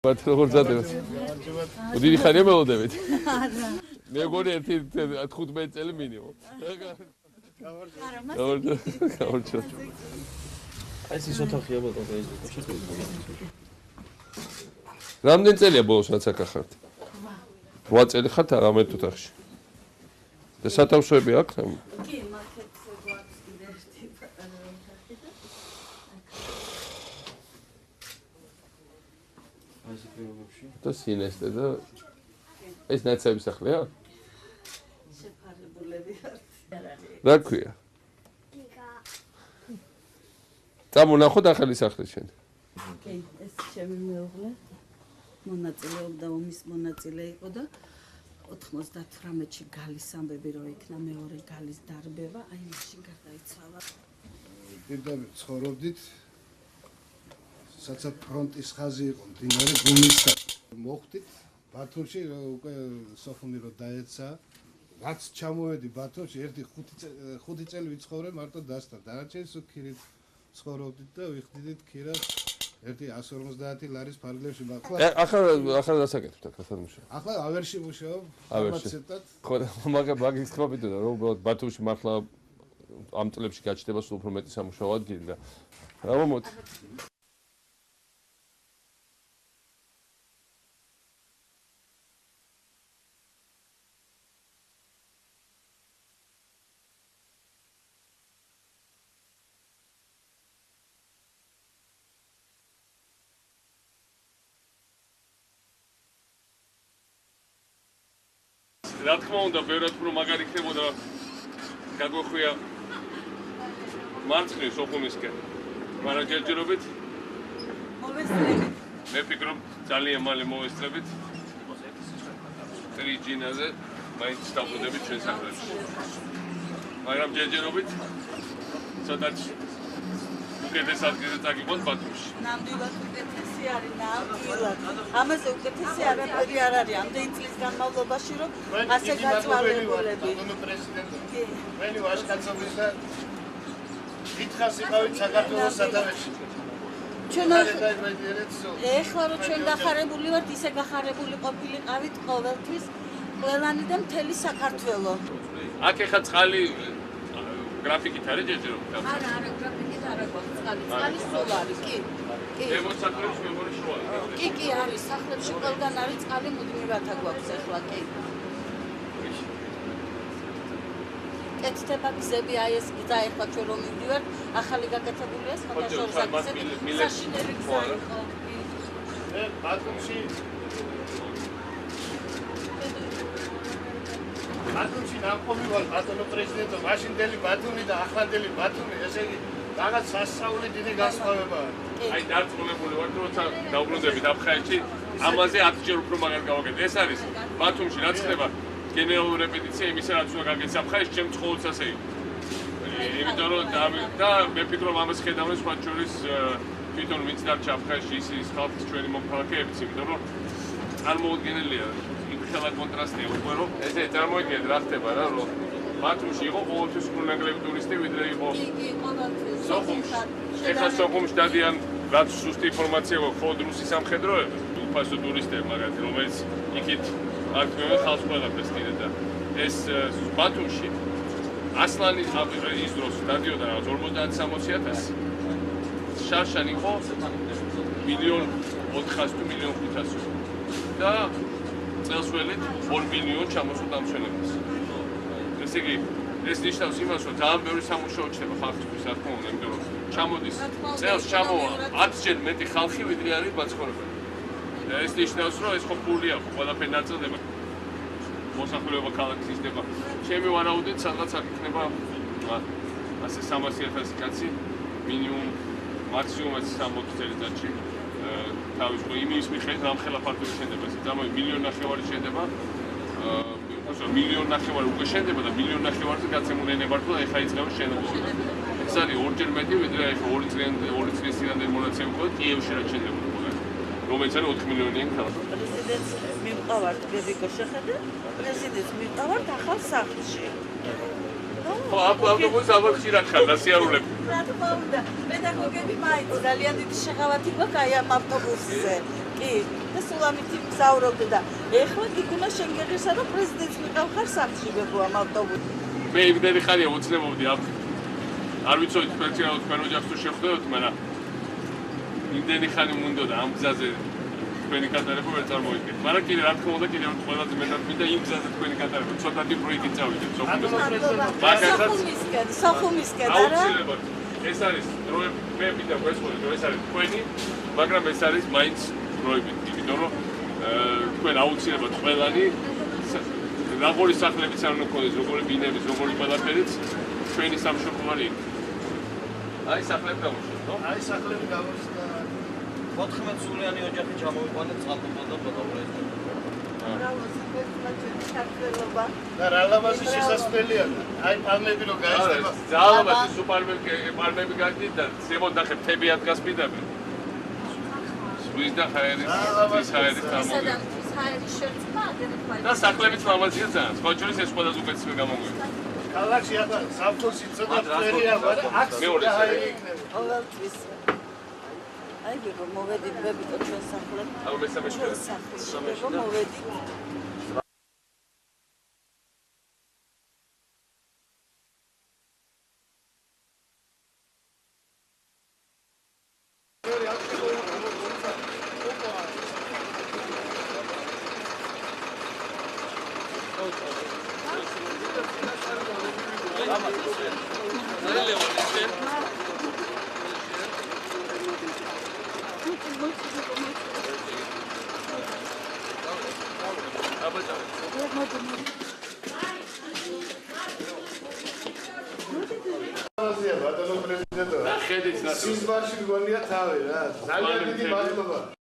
მათ როგორ ძადებს? დიდი ხანია მელოდებით. მე მგონი 15 წელი მინიმუმ. გავარჯო. აი ეს ოთახია ბატონო ეს შეხედე. რამდენი წელია ბოლოს რაც აქ ხართ? 8 წელი ხართ ამერთ ოთახში. და სათავსოები აქვს? კი, მარკეტზე გვაქვს კიდე ერთი ოთახი და აი ეს პირობებში. და სინესტე და ეს ნაცების სახლია? შეფარებულები ვართ. რა ქვია? წამონახოთ ახალი სახლი შენ. კი, ეს ჩემი მეუღლე. მონაწილეობდა ომის მონაწილე იყო და 98-ში გალის ამბები რო იქნა მეორე გალის დარბევა, აი მაშინ გარდაიცვალა. პირდაპირ ცხოვრობდით. საცა ფრონტის ხაზი იყო მდინარე გუმისთან. მოხვდით ბათუმში უკვე სოხუმი რო დაეცა. რაც ჩამოვედი ბათუმში, ერთი 5 წელი ვიცხოვრე მარტო დასთან. დანარჩენი სუქირით ცხოვრობდით და ვიხდიდით ქირას ერთი 150 ლარის ფარგლებში მართლა. ახლა დასაკეთებთ აქ ასამუშავო. ახლა ავერში მუშაობ, ფარმაცევტად. ხო, მაგის თქმა მიდოდა რომ უბრალოდ ბათუმში მართლა ამ წლებში გაჩნდება სულ უფრო მეტი სამუშაო ადგილი და რა მომოთ. რა თქმა უნდა, ბევრად უფრო მაგარი ხდებოდა გაგვეხვია მარცხნივ სოხუმისკენ. მაგრამ ჯერჯერობით მოვესწრებით. მე ვფიქრობ ძალიან მალე მოვესწრებით. ტრიჯინაზე მაინც დავბრუნდებით ჩვენ სახლებში. მაგრამ ჯერჯერობით სადაც უკეთეს ადგილზე წაგიყვანთ ბათუმში. ნამდვილად უკეთესი არის, ნამდვილად. ამაზე უკეთესი არაფერი არ არის. ამდენი წლის განმავლობაში რომ ასე გაწვალებულები. პრეზიდენტი. მენი ვაშკაცობის და დიდხანს იყავით საქართველოს სათავეში. ჩვენ ეხლა რომ ჩვენ გახარებული ვართ, ისე გახარებული ყოფილიყავით ყოველთვის ყველანი და მთელი საქართველო. აქ ეხა წყალი გრაფიკით არის ჯერჯერობით? არა, გრაფიკით არ აქვს წყალი. წყალი სულ არის, კი. კი. მემოსახლეში მემორი შუა. კი, არის. სახლებში ყველგან არის წყალი, მუდმივად აგვაქვს ეხლა, კი. კეთდება გზები, აი ეს გზა ეხლა ჩვენ რომ მივდივართ, ახალი გაკეთებულია სხვადასხვა გზები. საშინელი გზა იყო. ბათუმში ბათუმში ნამყოფი ვარ ბატონო პრეზიდენტო, მაშინდელი ბათუმი და ახლანდელი ბათუმი, ესე იგი რაღაც სასწაული დიდი განსხვავებაა. აი დარწმუნებული ვარ, როცა დავბრუნდებით აფხაზეთში, ამაზე 10 ჯერ უფრო მაგარ გავაკეთე. ეს არის ბათუმში რაც ხდება გენერალური რეპეტიცია იმისა, რაც უნდა გაგეცე აფხაზეთში, ჩემ ცხოვრობს ასე იყო. იმიტომ რომ და მე ვფიქრობ ამას ხედავენ სხვა შორის თვითონ ვინც დარჩა აფხაზეთში ის ხალხის ჩვენი მოქალაქეებიც, იმიტომ რომ წარმოუდგენელია ხელა კონტრასტია უკვე რომ ესე წარმოიდგინეთ რა ხდება რა რომ ბათუმში იყო ყოველთვის სრულნაკლები ტურისტი ვიდრე იყო სოხუმში. ეხლა სოხუმში დადიან რაც სუსტი ინფორმაცია გვაქვს მხოლოდ რუსი სამხედროები, უფასო ტურისტები მაგათი რომელიც იქით აქტიურად ხალხს ყველაფერს კიდე და ეს ბათუმში ასლანი ის დროს დადიოდა რაღაც 50-60,000 შარშან იყო 1,400,000 თუ 1,500,000 და წელს ველით 2 მილიონი ჩამოსულ დამსვენებლებს. ესე იგი, ეს ნიშნავს იმას, რომ ძალიან ბევრი სამუშაო ჩნდება ხალხისთვის, რა თქმა უნდა, იმიტომ რომ ჩამოდის წელს ჩამოვა 10 ჯერ მეტი ხალხი, ვიდრე არის მაცხოვრებელი. ეს ნიშნავს, რომ ეს ხო ფულია, ხო ყველაფერი ნაწილდება. მოსახლეობა ქალაქის ისდება. ჩემი ვარაუდით, სადღაც აქ იქნება ასე 300,000 კაცი, მინიმუმ მაქსიმუმ 60 წელიწადში. თავის იმის მიხედვით რამხელა ფაქტური შენდება, ეს დამოი 1,5 შენდება. ასე 1,5 უკვე შენდება და 1,5-ზე გაცემული ენებართო და ეხა იწყება შენობა. ეს არის ორჯერ მეტი, ვიდრე ეხა 2 წლის წინანდელი მონაცემი იყო კიევში რაც შენდებოდა. რომელიც არის 4 მილიონიანი ქალაქი. პრეზიდენტს მივყავართ გებიკო შეხედე, პრეზიდენტს მივყავართ ახალ სახლში. ხო, ავტობუსი აბახში რა ხარ, დასიარულები. რა თქმა უნდა, პედაგოგები მაინც ძალიან დიდი შეღავათი გვაქვს აი ამ ავტობუსზე. კი და სულ ამით მგზავრობდი და ეხლა გიგონა შენ გეღირსა რომ პრეზიდენტს მიყავხარ სახლში ბებო ამ ავტობუსში. მე იმდენი ხანია უცნებობდი აქ. არ ვიცოდი სპეციალურად თქვენ ოჯახს თუ შევხვდებით, მაგრამ იმდენი ხანი უნდოდა ამ გზაზე თქვენი გატარება ვერ წარმოიდგენთ. მაგრამ კიდე რა თქმა უნდა, კიდევ ყველაზე მეტად მინდა იმ გზაზე თქვენი გატარება. ცოტათი პროექტი წავიდეთ სოფლის. სახუმისკენ არა? აუცილებლად. ეს არის დროები, მე მინდა გვესმოდეთ, რომ ეს არის თქვენი, მაგრამ ეს არის მაინც დროები, იმიტომ რომ თქვენ აუცილებლად ყველანი როგორი სახლებიც არ უნდა გქონდეს, როგორი ბინების, როგორი ყველაფერიც ჩვენი სამშობლო არის. აი სახლები გამოსვლა, ნო? აი სახლები გამოსვლა. 14 სულიანი ოჯახი ჩამოვიყვანეთ წყალტუბოს და ბოდობრეზე. და რა ლამაზი შესასვლელია. აი პალმები რო გაიხდება. ძალაბათი სუპერმარკეტები გაგდით და ზემოთ ნახე მთები ადგას მიდამენ. ზღვის და ხაერის ხაერის თამოგი. და საკლებიც ლამაზია ძალიან. სხვა შორის ეს ყველაზე უკეთესია გამოგვიყვება. ქალაქში ახლა სამთოსი ცოტა ფერია, მაგრამ აქ მეორე ჰაერი იქნება. ყოველთვის აი ბებო მოვედით ბებიტო ჩვენ სახლად. ანუ მესამე ჩვენ სახლში ბებო მოვედით. ბატონო პრეზიდენტო. ხედით ნაცვლად. სიზმარში გონია თავი რა. ძალიან დიდი მადლობა.